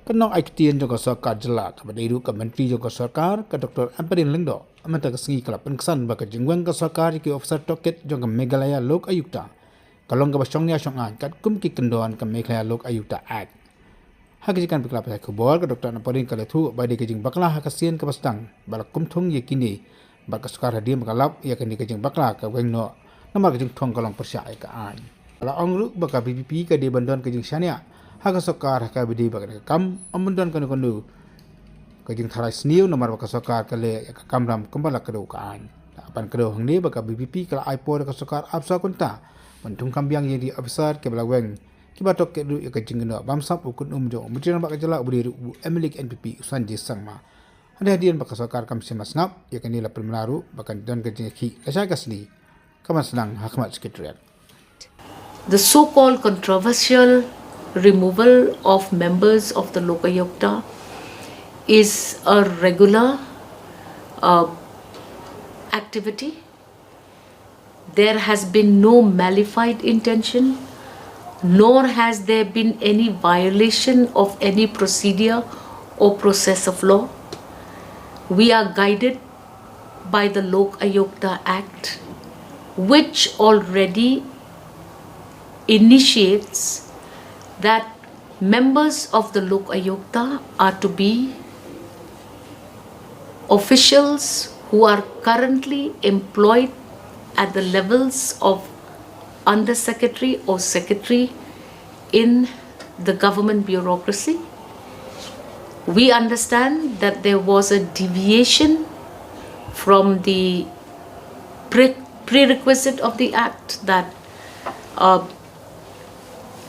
Pynlong Aiktian Joko Sorkar Jelak Badiru ke Menteri Joko Sorkar ke Dr. Ampareen Lengdo Amata ke Sngewbha Pengkesan baka Jingweng ke Sorkar ke Ophisar Tohkit Joko Meghalaya Lok Ayukta Kalong ke Shniah Shongan kat kum ki kendoan ke Meghalaya Lok Ayukta Act Hakijikan Pekelap Saya Kubor ke Dr. Ampareen ke Letu Badi ke Jing Baklah Hakasian ke Pastang Balak kum thong ye kini baka Sorkar hadir Mekalap ia kini ke Jing Baklah ke Wengno Nama ke Jing Thong Kalong Persyai ke An Kalau ongruk baka BPP ke dia bantuan ke Jing Shniah Haka Sorkar haka bidi baka kam amundan kanu kanu kajing tharai sniu nomor baka Sorkar kale ka kamram kembala kedo kaan apan kedo hangni baka BPP kala aipo ka Sorkar absa kunta mentung kambiang yang di Ophisar ke Belaweng kibatok ke du ka jingno bamsap ukun umjo mutiran baka jala budi emilik NPP usanji sangma ada hadian baka Sorkar kam simas ngap ya kanila pelmenaru baka dan ke Jingïakhih kasai kasni kaman senang hakmat sekretariat. The so-called controversial removal of members of the Lok Ayukta is a regular activity. There has been no malified intention, nor has there been any violation of any procedure or process of law. We are guided by the Lok Ayukta Act, which already initiates that members of the Lok Ayukta are to be officials who are currently employed at the levels of Under Secretary or Secretary in the government bureaucracy. We understand that there was a deviation from the prerequisite of the Act that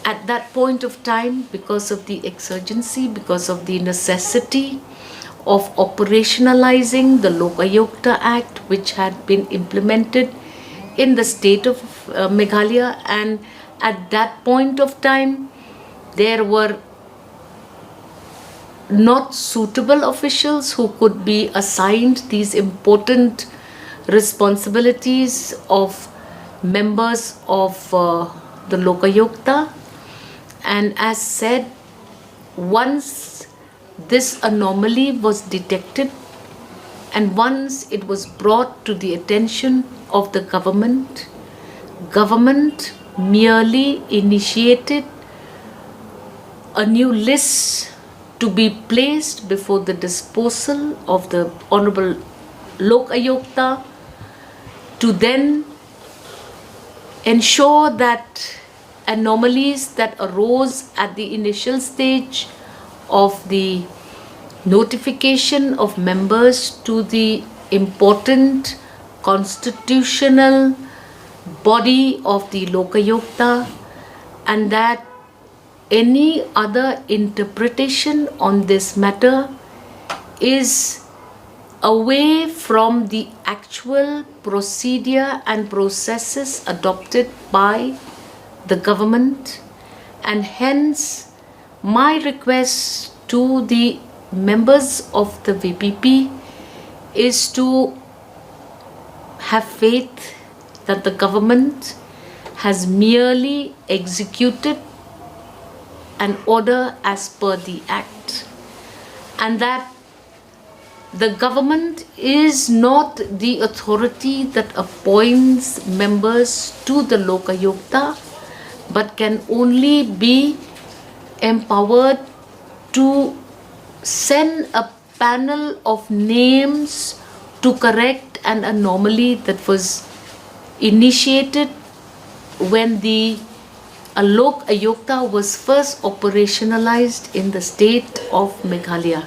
at that point of time, because of the exigency, because of the necessity of operationalizing the Lok Ayukta Act, which had been implemented in the state of Meghalaya, and at that point of time, there were not suitable officials who could be assigned these important responsibilities of members of the Lok Ayukta. And as said, once this anomaly was detected and once it was brought to the attention of the government merely initiated a new list to be placed before the disposal of the Honorable Lok Ayukta to then ensure that anomalies that arose at the initial stage of the notification of members to the important constitutional body of the Lok Ayukta, and that any other interpretation on this matter is away from the actual procedure and processes adopted by the government, and hence my request to the members of the VPP is to have faith that the government has merely executed an order as per the Act, and that the government is not the authority that appoints members to the Lok Ayukta, but can only be empowered to send a panel of names to correct an anomaly that was initiated when the Lok Ayukta was first operationalized in the state of Meghalaya.